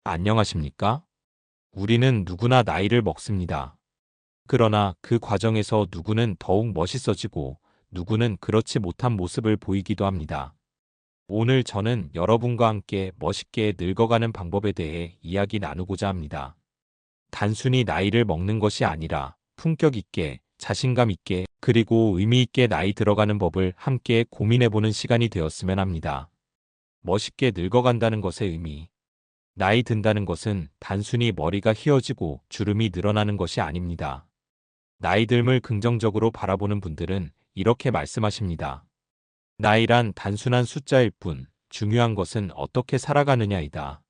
안녕하십니까? 우리는 누구나 나이를 먹습니다. 그러나 그 과정에서 누구는 더욱 멋있어지고 누구는 그렇지 못한 모습을 보이기도 합니다. 오늘 저는 여러분과 함께 멋있게 늙어가는 방법에 대해 이야기 나누고자 합니다. 단순히 나이를 먹는 것이 아니라 품격 있게, 자신감 있게, 그리고 의미 있게 나이 들어가는 법을 함께 고민해보는 시간이 되었으면 합니다. 멋있게 늙어간다는 것의 의미. 나이 든다는 것은 단순히 머리가 휘어지고 주름이 늘어나는 것이 아닙니다. 나이 듦을 긍정적으로 바라보는 분들은 이렇게 말씀하십니다. 나이란 단순한 숫자일 뿐, 중요한 것은 어떻게 살아가느냐이다.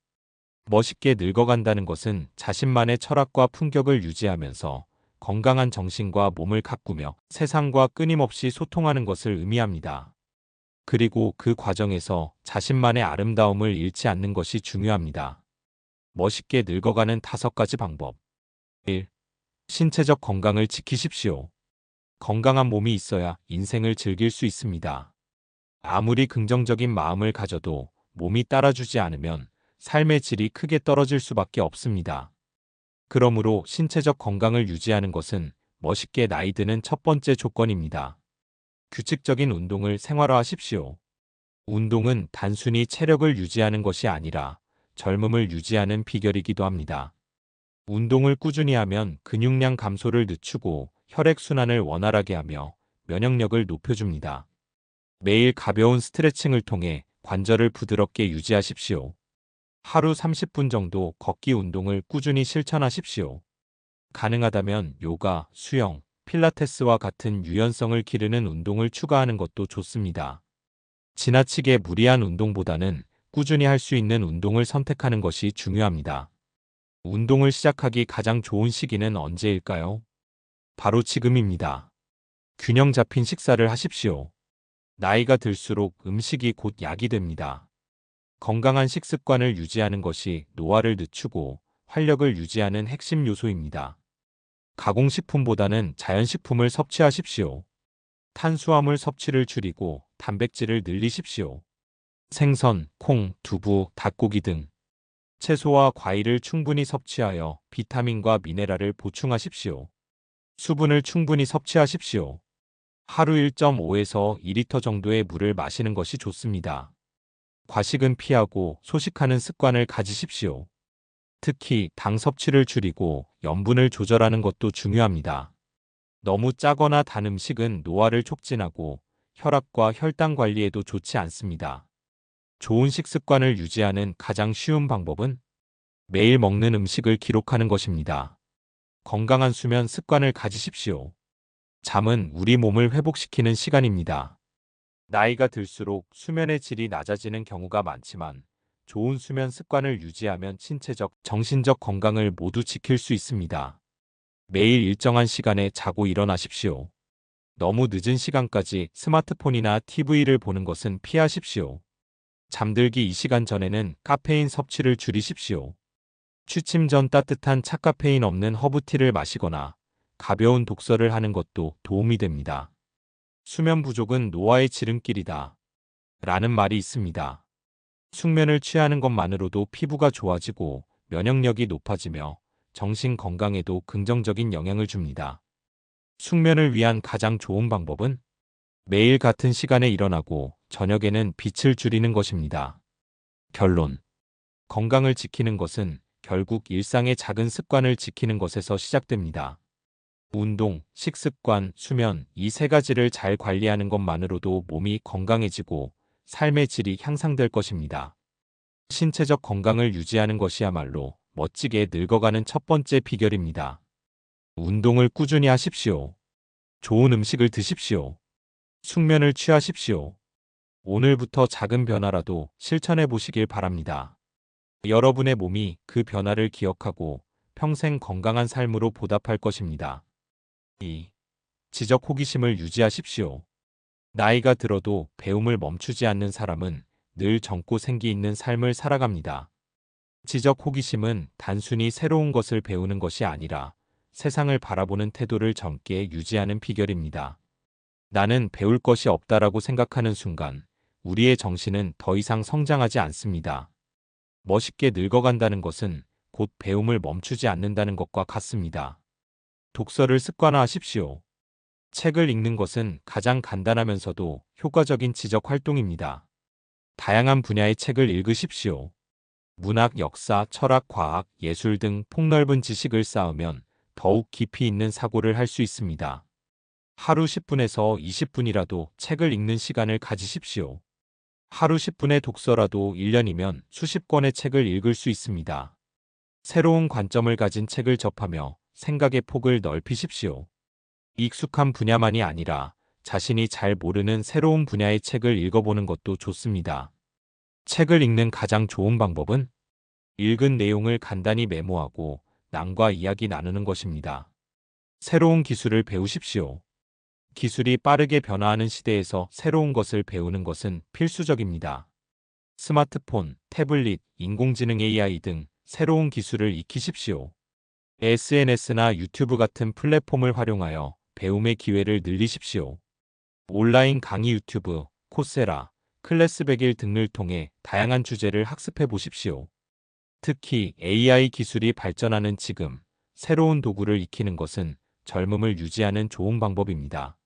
멋있게 늙어간다는 것은 자신만의 철학과 품격을 유지하면서 건강한 정신과 몸을 가꾸며 세상과 끊임없이 소통하는 것을 의미합니다. 그리고 그 과정에서 자신만의 아름다움을 잃지 않는 것이 중요합니다. 멋있게 늙어가는 5가지 방법. 1. 신체적 건강을 지키십시오. 건강한 몸이 있어야 인생을 즐길 수 있습니다. 아무리 긍정적인 마음을 가져도 몸이 따라주지 않으면 삶의 질이 크게 떨어질 수밖에 없습니다. 그러므로 신체적 건강을 유지하는 것은 멋있게 나이 드는 첫 번째 조건입니다. 규칙적인 운동을 생활화하십시오. 운동은 단순히 체력을 유지하는 것이 아니라 젊음을 유지하는 비결이기도 합니다. 운동을 꾸준히 하면 근육량 감소를 늦추고 혈액순환을 원활하게 하며 면역력을 높여줍니다. 매일 가벼운 스트레칭을 통해 관절을 부드럽게 유지하십시오. 하루 30분 정도 걷기 운동을 꾸준히 실천하십시오. 가능하다면 요가, 수영, 필라테스와 같은 유연성을 기르는 운동을 추가하는 것도 좋습니다. 지나치게 무리한 운동보다는 꾸준히 할 수 있는 운동을 선택하는 것이 중요합니다. 운동을 시작하기 가장 좋은 시기는 언제일까요? 바로 지금입니다. 균형 잡힌 식사를 하십시오. 나이가 들수록 음식이 곧 약이 됩니다. 건강한 식습관을 유지하는 것이 노화를 늦추고 활력을 유지하는 핵심 요소입니다. 가공식품보다는 자연식품을 섭취하십시오. 탄수화물 섭취를 줄이고 단백질을 늘리십시오. 생선, 콩, 두부, 닭고기 등 채소와 과일을 충분히 섭취하여 비타민과 미네랄을 보충하십시오. 수분을 충분히 섭취하십시오. 하루 1.5에서 2리터 정도의 물을 마시는 것이 좋습니다. 과식은 피하고 소식하는 습관을 가지십시오. 특히 당 섭취를 줄이고 염분을 조절하는 것도 중요합니다. 너무 짜거나 단 음식은 노화를 촉진하고 혈압과 혈당 관리에도 좋지 않습니다. 좋은 식습관을 유지하는 가장 쉬운 방법은 매일 먹는 음식을 기록하는 것입니다. 건강한 수면 습관을 가지십시오. 잠은 우리 몸을 회복시키는 시간입니다. 나이가 들수록 수면의 질이 낮아지는 경우가 많지만 좋은 수면 습관을 유지하면 신체적, 정신적 건강을 모두 지킬 수 있습니다. 매일 일정한 시간에 자고 일어나십시오. 너무 늦은 시간까지 스마트폰이나 TV를 보는 것은 피하십시오. 잠들기 2시간 전에는 카페인 섭취를 줄이십시오. 취침 전 따뜻한 차카페인 없는 허브티를 마시거나 가벼운 독서를 하는 것도 도움이 됩니다. 수면 부족은 노화의 지름길이다. 라는 말이 있습니다. 숙면을 취하는 것만으로도 피부가 좋아지고 면역력이 높아지며 정신 건강에도 긍정적인 영향을 줍니다. 숙면을 위한 가장 좋은 방법은 매일 같은 시간에 일어나고 저녁에는 빛을 줄이는 것입니다. 결론. 건강을 지키는 것은 결국 일상의 작은 습관을 지키는 것에서 시작됩니다. 운동, 식습관, 수면 이 3가지를 잘 관리하는 것만으로도 몸이 건강해지고 삶의 질이 향상될 것입니다. 신체적 건강을 유지하는 것이야말로 멋지게 늙어가는 첫 번째 비결입니다. 운동을 꾸준히 하십시오. 좋은 음식을 드십시오. 숙면을 취하십시오. 오늘부터 작은 변화라도 실천해 보시길 바랍니다. 여러분의 몸이 그 변화를 기억하고 평생 건강한 삶으로 보답할 것입니다. 2. 지적 호기심을 유지하십시오. 나이가 들어도 배움을 멈추지 않는 사람은 늘 젊고 생기 있는 삶을 살아갑니다. 지적 호기심은 단순히 새로운 것을 배우는 것이 아니라 세상을 바라보는 태도를 젊게 유지하는 비결입니다. 나는 배울 것이 없다라고 생각하는 순간 우리의 정신은 더 이상 성장하지 않습니다. 멋있게 늙어간다는 것은 곧 배움을 멈추지 않는다는 것과 같습니다. 독서를 습관화하십시오. 책을 읽는 것은 가장 간단하면서도 효과적인 지적 활동입니다. 다양한 분야의 책을 읽으십시오. 문학, 역사, 철학, 과학, 예술 등 폭넓은 지식을 쌓으면 더욱 깊이 있는 사고를 할 수 있습니다. 하루 10분에서 20분이라도 책을 읽는 시간을 가지십시오. 하루 10분의 독서라도 1년이면 수십 권의 책을 읽을 수 있습니다. 새로운 관점을 가진 책을 접하며 생각의 폭을 넓히십시오. 익숙한 분야만이 아니라 자신이 잘 모르는 새로운 분야의 책을 읽어보는 것도 좋습니다. 책을 읽는 가장 좋은 방법은 읽은 내용을 간단히 메모하고 남과 이야기 나누는 것입니다. 새로운 기술을 배우십시오. 기술이 빠르게 변화하는 시대에서 새로운 것을 배우는 것은 필수적입니다. 스마트폰, 태블릿, 인공지능 AI 등 새로운 기술을 익히십시오. SNS나 유튜브 같은 플랫폼을 활용하여 배움의 기회를 늘리십시오. 온라인 강의 유튜브, 코세라, 클래스 100일 등을 통해 다양한 주제를 학습해 보십시오. 특히 AI 기술이 발전하는 지금 새로운 도구를 익히는 것은 젊음을 유지하는 좋은 방법입니다.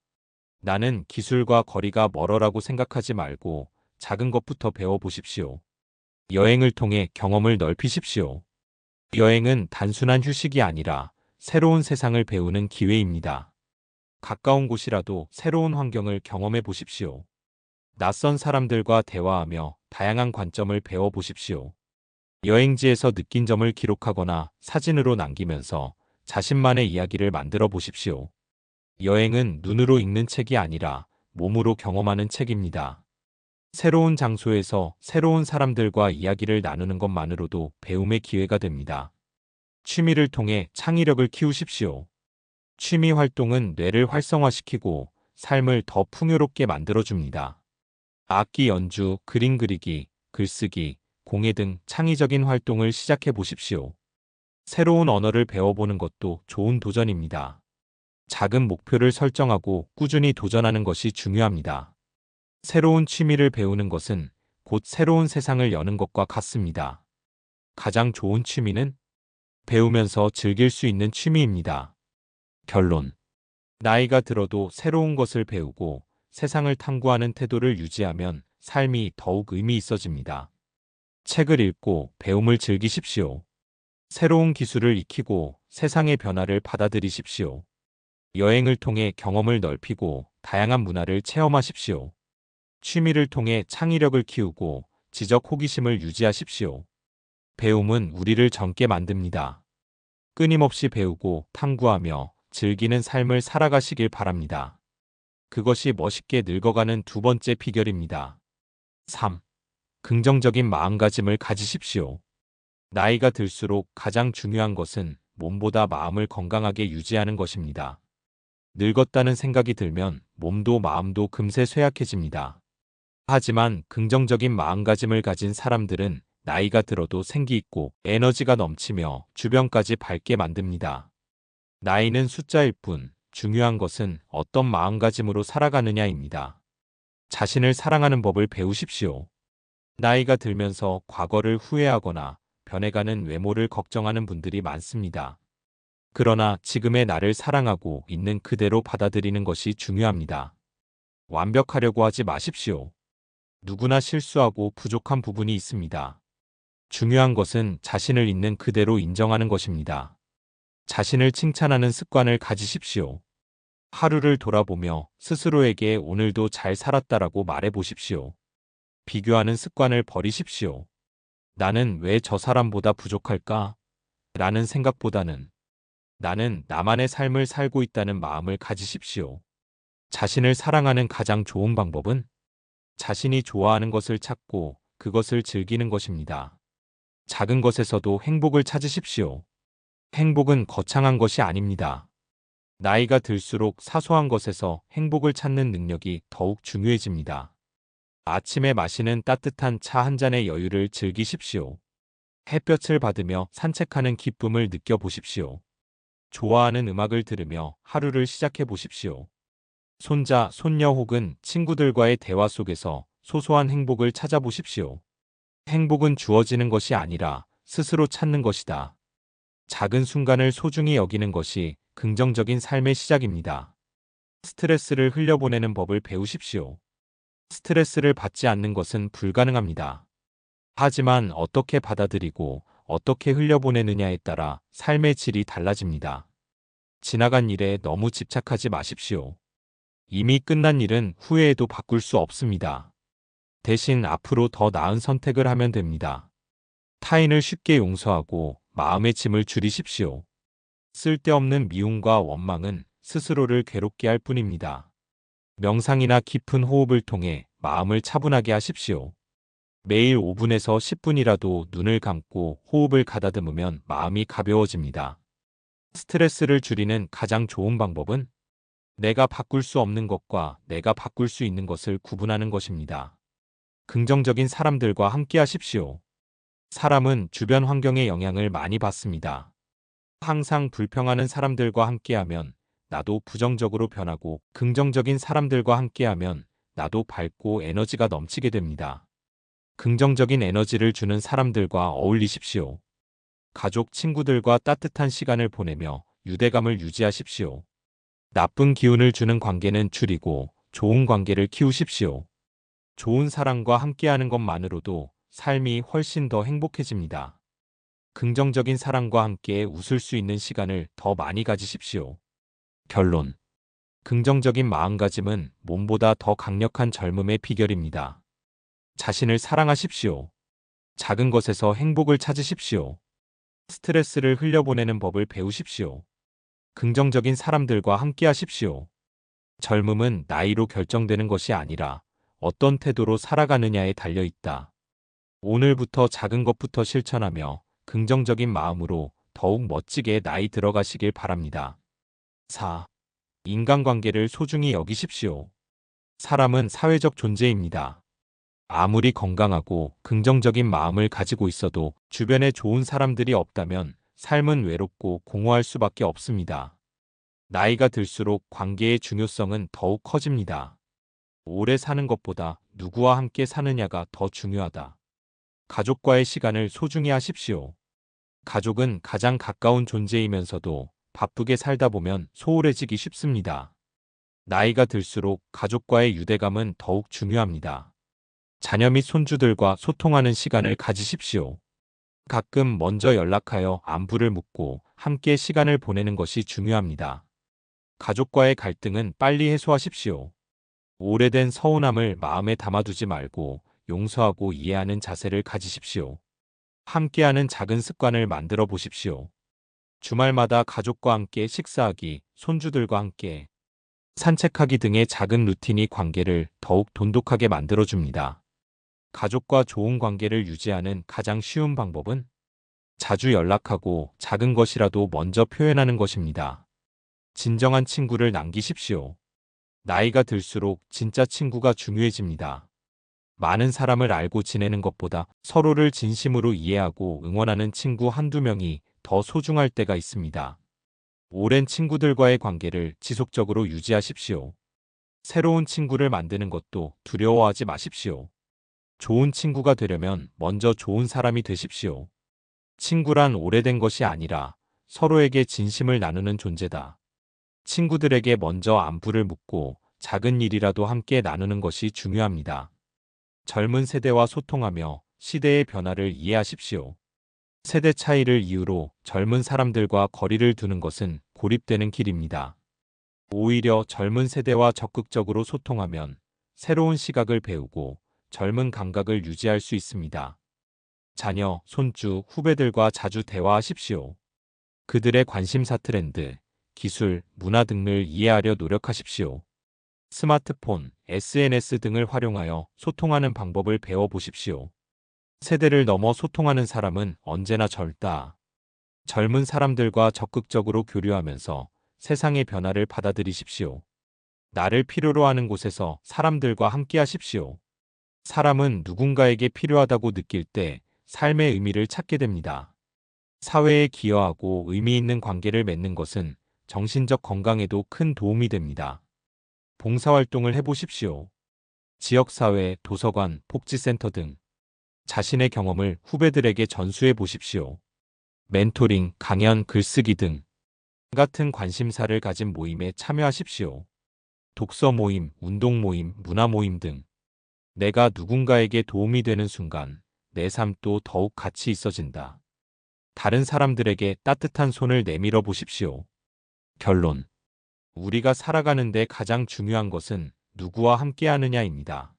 나는 기술과 거리가 멀어라고 생각하지 말고 작은 것부터 배워보십시오. 여행을 통해 경험을 넓히십시오. 여행은 단순한 휴식이 아니라 새로운 세상을 배우는 기회입니다. 가까운 곳이라도 새로운 환경을 경험해 보십시오. 낯선 사람들과 대화하며 다양한 관점을 배워보십시오. 여행지에서 느낀 점을 기록하거나 사진으로 남기면서 자신만의 이야기를 만들어 보십시오. 여행은 눈으로 읽는 책이 아니라 몸으로 경험하는 책입니다. 새로운 장소에서 새로운 사람들과 이야기를 나누는 것만으로도 배움의 기회가 됩니다. 취미를 통해 창의력을 키우십시오. 취미 활동은 뇌를 활성화시키고 삶을 더 풍요롭게 만들어줍니다. 악기 연주, 그림 그리기, 글쓰기, 공예 등 창의적인 활동을 시작해 보십시오. 새로운 언어를 배워보는 것도 좋은 도전입니다. 작은 목표를 설정하고 꾸준히 도전하는 것이 중요합니다. 새로운 취미를 배우는 것은 곧 새로운 세상을 여는 것과 같습니다. 가장 좋은 취미는 배우면서 즐길 수 있는 취미입니다. 결론. 나이가 들어도 새로운 것을 배우고 세상을 탐구하는 태도를 유지하면 삶이 더욱 의미 있어집니다. 책을 읽고 배움을 즐기십시오. 새로운 기술을 익히고 세상의 변화를 받아들이십시오. 여행을 통해 경험을 넓히고 다양한 문화를 체험하십시오. 취미를 통해 창의력을 키우고 지적 호기심을 유지하십시오. 배움은 우리를 젊게 만듭니다. 끊임없이 배우고 탐구하며 즐기는 삶을 살아가시길 바랍니다. 그것이 멋있게 늙어가는 두 번째 비결입니다. 3. 긍정적인 마음가짐을 가지십시오. 나이가 들수록 가장 중요한 것은 몸보다 마음을 건강하게 유지하는 것입니다. 늙었다는 생각이 들면 몸도 마음도 금세 쇠약해집니다. 하지만 긍정적인 마음가짐을 가진 사람들은 나이가 들어도 생기 있고 에너지가 넘치며 주변까지 밝게 만듭니다. 나이는 숫자일 뿐 중요한 것은 어떤 마음가짐으로 살아가느냐입니다. 자신을 사랑하는 법을 배우십시오. 나이가 들면서 과거를 후회하거나 변해가는 외모를 걱정하는 분들이 많습니다. 그러나 지금의 나를 사랑하고 있는 그대로 받아들이는 것이 중요합니다. 완벽하려고 하지 마십시오. 누구나 실수하고 부족한 부분이 있습니다. 중요한 것은 자신을 있는 그대로 인정하는 것입니다. 자신을 칭찬하는 습관을 가지십시오. 하루를 돌아보며 스스로에게 오늘도 잘 살았다라고 말해 보십시오. 비교하는 습관을 버리십시오. 나는 왜 저 사람보다 부족할까? 라는 생각보다는 나는 나만의 삶을 살고 있다는 마음을 가지십시오. 자신을 사랑하는 가장 좋은 방법은 자신이 좋아하는 것을 찾고 그것을 즐기는 것입니다. 작은 것에서도 행복을 찾으십시오. 행복은 거창한 것이 아닙니다. 나이가 들수록 사소한 것에서 행복을 찾는 능력이 더욱 중요해집니다. 아침에 마시는 따뜻한 차 한 잔의 여유를 즐기십시오. 햇볕을 받으며 산책하는 기쁨을 느껴보십시오. 좋아하는 음악을 들으며 하루를 시작해 보십시오. 손자, 손녀 혹은 친구들과의 대화 속에서 소소한 행복을 찾아보십시오. 행복은 주어지는 것이 아니라 스스로 찾는 것이다. 작은 순간을 소중히 여기는 것이 긍정적인 삶의 시작입니다. 스트레스를 흘려보내는 법을 배우십시오. 스트레스를 받지 않는 것은 불가능합니다. 하지만 어떻게 받아들이고 어떻게 흘려보내느냐에 따라 삶의 질이 달라집니다. 지나간 일에 너무 집착하지 마십시오. 이미 끝난 일은 후회해도 바꿀 수 없습니다. 대신 앞으로 더 나은 선택을 하면 됩니다. 타인을 쉽게 용서하고 마음의 짐을 줄이십시오. 쓸데없는 미움과 원망은 스스로를 괴롭게 할 뿐입니다. 명상이나 깊은 호흡을 통해 마음을 차분하게 하십시오. 매일 5분에서 10분이라도 눈을 감고 호흡을 가다듬으면 마음이 가벼워집니다. 스트레스를 줄이는 가장 좋은 방법은 내가 바꿀 수 없는 것과 내가 바꿀 수 있는 것을 구분하는 것입니다. 긍정적인 사람들과 함께 하십시오. 사람은 주변 환경의 영향을 많이 받습니다. 항상 불평하는 사람들과 함께하면 나도 부정적으로 변하고 긍정적인 사람들과 함께하면 나도 밝고 에너지가 넘치게 됩니다. 긍정적인 에너지를 주는 사람들과 어울리십시오. 가족, 친구들과 따뜻한 시간을 보내며 유대감을 유지하십시오. 나쁜 기운을 주는 관계는 줄이고 좋은 관계를 키우십시오. 좋은 사람과 함께하는 것만으로도 삶이 훨씬 더 행복해집니다. 긍정적인 사람과 함께 웃을 수 있는 시간을 더 많이 가지십시오. 결론. 긍정적인 마음가짐은 몸보다 더 강력한 젊음의 비결입니다. 자신을 사랑하십시오. 작은 것에서 행복을 찾으십시오. 스트레스를 흘려보내는 법을 배우십시오. 긍정적인 사람들과 함께 하십시오. 젊음은 나이로 결정되는 것이 아니라 어떤 태도로 살아가느냐에 달려 있다. 오늘부터 작은 것부터 실천하며 긍정적인 마음으로 더욱 멋지게 나이 들어가시길 바랍니다. 4. 인간관계를 소중히 여기십시오. 사람은 사회적 존재입니다. 아무리 건강하고 긍정적인 마음을 가지고 있어도 주변에 좋은 사람들이 없다면 삶은 외롭고 공허할 수밖에 없습니다. 나이가 들수록 관계의 중요성은 더욱 커집니다. 오래 사는 것보다 누구와 함께 사느냐가 더 중요하다. 가족과의 시간을 소중히 하십시오. 가족은 가장 가까운 존재이면서도 바쁘게 살다 보면 소홀해지기 쉽습니다. 나이가 들수록 가족과의 유대감은 더욱 중요합니다. 자녀 및 손주들과 소통하는 시간을 가지십시오. 가끔 먼저 연락하여 안부를 묻고 함께 시간을 보내는 것이 중요합니다. 가족과의 갈등은 빨리 해소하십시오. 오래된 서운함을 마음에 담아두지 말고 용서하고 이해하는 자세를 가지십시오. 함께하는 작은 습관을 만들어 보십시오. 주말마다 가족과 함께 식사하기, 손주들과 함께 산책하기 등의 작은 루틴이 관계를 더욱 돈독하게 만들어줍니다. 가족과 좋은 관계를 유지하는 가장 쉬운 방법은 자주 연락하고 작은 것이라도 먼저 표현하는 것입니다. 진정한 친구를 남기십시오. 나이가 들수록 진짜 친구가 중요해집니다. 많은 사람을 알고 지내는 것보다 서로를 진심으로 이해하고 응원하는 친구 한두 명이 더 소중할 때가 있습니다. 오랜 친구들과의 관계를 지속적으로 유지하십시오. 새로운 친구를 만드는 것도 두려워하지 마십시오. 좋은 친구가 되려면 먼저 좋은 사람이 되십시오. 친구란 오래된 것이 아니라 서로에게 진심을 나누는 존재다. 친구들에게 먼저 안부를 묻고 작은 일이라도 함께 나누는 것이 중요합니다. 젊은 세대와 소통하며 시대의 변화를 이해하십시오. 세대 차이를 이유로 젊은 사람들과 거리를 두는 것은 고립되는 길입니다. 오히려 젊은 세대와 적극적으로 소통하면 새로운 시각을 배우고 젊은 감각을 유지할 수 있습니다. 자녀, 손주, 후배들과 자주 대화하십시오. 그들의 관심사 트렌드, 기술, 문화 등을 이해하려 노력하십시오. 스마트폰, SNS 등을 활용하여 소통하는 방법을 배워보십시오. 세대를 넘어 소통하는 사람은 언제나 젊다. 젊은 사람들과 적극적으로 교류하면서 세상의 변화를 받아들이십시오. 나를 필요로 하는 곳에서 사람들과 함께 하십시오. 사람은 누군가에게 필요하다고 느낄 때 삶의 의미를 찾게 됩니다. 사회에 기여하고 의미 있는 관계를 맺는 것은 정신적 건강에도 큰 도움이 됩니다. 봉사활동을 해보십시오. 지역사회, 도서관, 복지센터 등 자신의 경험을 후배들에게 전수해 보십시오. 멘토링, 강연, 글쓰기 등 같은 관심사를 가진 모임에 참여하십시오. 독서 모임, 운동 모임, 문화 모임 등 내가 누군가에게 도움이 되는 순간 내 삶도 더욱 가치 있어진다. 다른 사람들에게 따뜻한 손을 내밀어 보십시오. 결론. 우리가 살아가는데 가장 중요한 것은 누구와 함께하느냐입니다.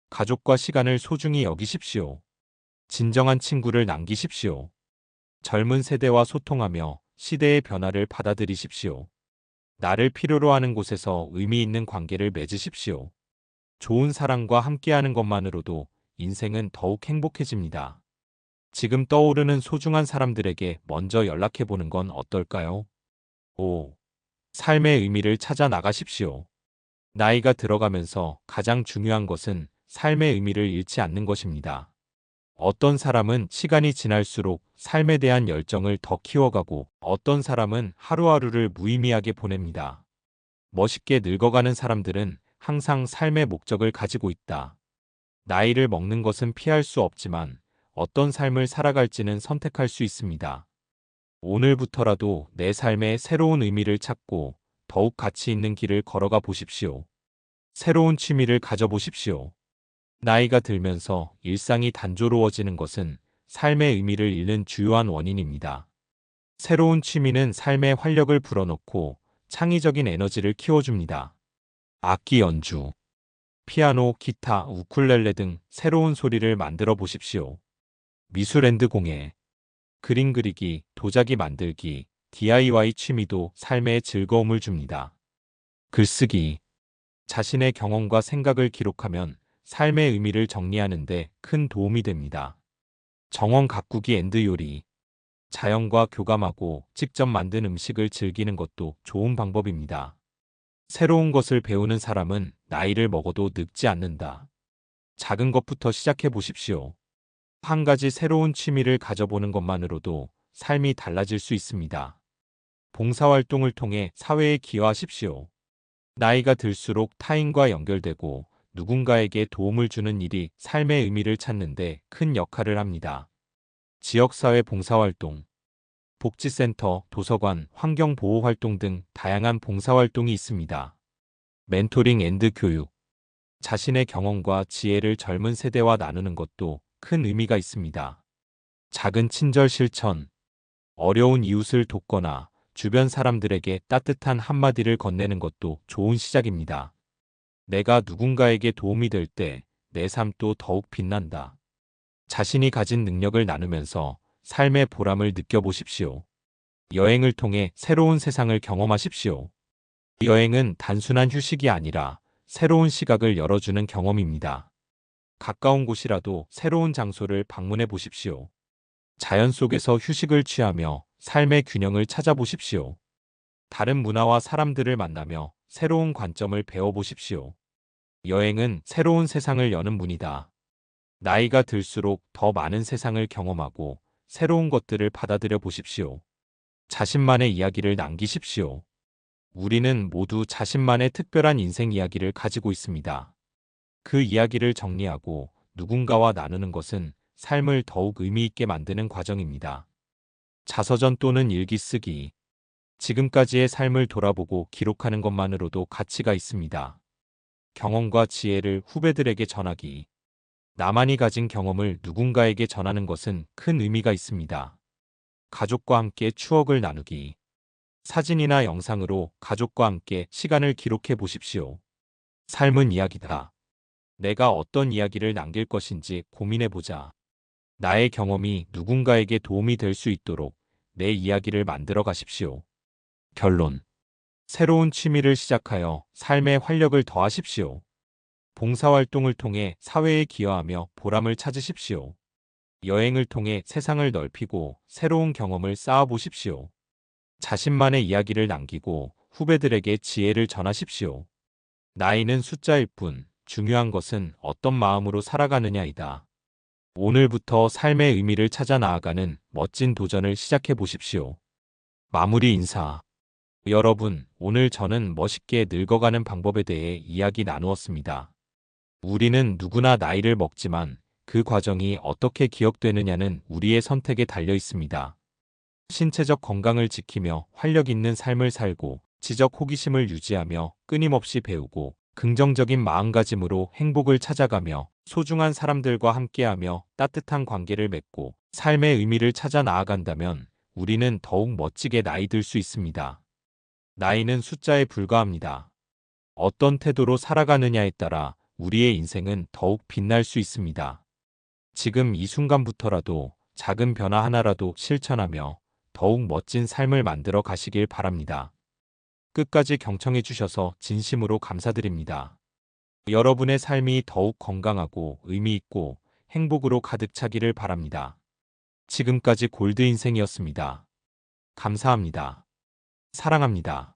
가족과 시간을 소중히 여기십시오. 진정한 친구를 남기십시오. 젊은 세대와 소통하며 시대의 변화를 받아들이십시오. 나를 필요로 하는 곳에서 의미 있는 관계를 맺으십시오. 좋은 사람과 함께하는 것만으로도 인생은 더욱 행복해집니다. 지금 떠오르는 소중한 사람들에게 먼저 연락해보는 건 어떨까요? 5. 삶의 의미를 찾아 나가십시오. 나이가 들어가면서 가장 중요한 것은 삶의 의미를 잃지 않는 것입니다. 어떤 사람은 시간이 지날수록 삶에 대한 열정을 더 키워가고 어떤 사람은 하루하루를 무의미하게 보냅니다. 멋있게 늙어가는 사람들은 항상 삶의 목적을 가지고 있다. 나이를 먹는 것은 피할 수 없지만 어떤 삶을 살아갈지는 선택할 수 있습니다. 오늘부터라도 내 삶에 새로운 의미를 찾고 더욱 가치 있는 길을 걸어가 보십시오. 새로운 취미를 가져보십시오. 나이가 들면서 일상이 단조로워지는 것은 삶의 의미를 잃는 주요한 원인입니다. 새로운 취미는 삶의 활력을 불어넣고 창의적인 에너지를 키워줍니다. 악기 연주, 피아노, 기타, 우쿨렐레 등 새로운 소리를 만들어 보십시오. 미술 앤드 공예, 그림 그리기, 도자기 만들기, DIY 취미도 삶에 즐거움을 줍니다. 글쓰기, 자신의 경험과 생각을 기록하면 삶의 의미를 정리하는 데 큰 도움이 됩니다. 정원 가꾸기 앤드 요리, 자연과 교감하고 직접 만든 음식을 즐기는 것도 좋은 방법입니다. 새로운 것을 배우는 사람은 나이를 먹어도 늙지 않는다. 작은 것부터 시작해 보십시오. 한 가지 새로운 취미를 가져보는 것만으로도 삶이 달라질 수 있습니다. 봉사활동을 통해 사회에 기여하십시오. 나이가 들수록 타인과 연결되고 누군가에게 도움을 주는 일이 삶의 의미를 찾는 데 큰 역할을 합니다. 지역사회 봉사활동, 복지센터, 도서관, 환경보호활동 등 다양한 봉사활동이 있습니다. 멘토링 앤드 교육, 자신의 경험과 지혜를 젊은 세대와 나누는 것도 큰 의미가 있습니다. 작은 친절 실천, 어려운 이웃을 돕거나 주변 사람들에게 따뜻한 한마디를 건네는 것도 좋은 시작입니다. 내가 누군가에게 도움이 될 때 내 삶도 더욱 빛난다. 자신이 가진 능력을 나누면서 삶의 보람을 느껴보십시오. 여행을 통해 새로운 세상을 경험하십시오. 여행은 단순한 휴식이 아니라 새로운 시각을 열어주는 경험입니다. 가까운 곳이라도 새로운 장소를 방문해 보십시오. 자연 속에서 휴식을 취하며 삶의 균형을 찾아보십시오. 다른 문화와 사람들을 만나며 새로운 관점을 배워보십시오. 여행은 새로운 세상을 여는 문이다. 나이가 들수록 더 많은 세상을 경험하고 새로운 것들을 받아들여 보십시오. 자신만의 이야기를 남기십시오. 우리는 모두 자신만의 특별한 인생 이야기를 가지고 있습니다. 그 이야기를 정리하고 누군가와 나누는 것은 삶을 더욱 의미 있게 만드는 과정입니다. 자서전 또는 일기 쓰기. 지금까지의 삶을 돌아보고 기록하는 것만으로도 가치가 있습니다. 경험과 지혜를 후배들에게 전하기. 나만이 가진 경험을 누군가에게 전하는 것은 큰 의미가 있습니다. 가족과 함께 추억을 나누기. 사진이나 영상으로 가족과 함께 시간을 기록해 보십시오. 삶은 이야기다. 내가 어떤 이야기를 남길 것인지 고민해 보자. 나의 경험이 누군가에게 도움이 될 수 있도록 내 이야기를 만들어 가십시오. 결론. 새로운 취미를 시작하여 삶의 활력을 더하십시오. 봉사활동을 통해 사회에 기여하며 보람을 찾으십시오. 여행을 통해 세상을 넓히고 새로운 경험을 쌓아보십시오. 자신만의 이야기를 남기고 후배들에게 지혜를 전하십시오. 나이는 숫자일 뿐 중요한 것은 어떤 마음으로 살아가느냐이다. 오늘부터 삶의 의미를 찾아 나아가는 멋진 도전을 시작해 보십시오. 마무리 인사. 여러분, 오늘 저는 멋있게 늙어가는 방법에 대해 이야기 나누었습니다. 우리는 누구나 나이를 먹지만 그 과정이 어떻게 기억되느냐는 우리의 선택에 달려 있습니다. 신체적 건강을 지키며 활력 있는 삶을 살고 지적 호기심을 유지하며 끊임없이 배우고 긍정적인 마음가짐으로 행복을 찾아가며 소중한 사람들과 함께하며 따뜻한 관계를 맺고 삶의 의미를 찾아 나아간다면 우리는 더욱 멋지게 나이 들 수 있습니다. 나이는 숫자에 불과합니다. 어떤 태도로 살아가느냐에 따라 우리의 인생은 더욱 빛날 수 있습니다. 지금 이 순간부터라도 작은 변화 하나라도 실천하며 더욱 멋진 삶을 만들어 가시길 바랍니다. 끝까지 경청해 주셔서 진심으로 감사드립니다. 여러분의 삶이 더욱 건강하고 의미 있고 행복으로 가득 차기를 바랍니다. 지금까지 골드 인생이었습니다. 감사합니다. 사랑합니다.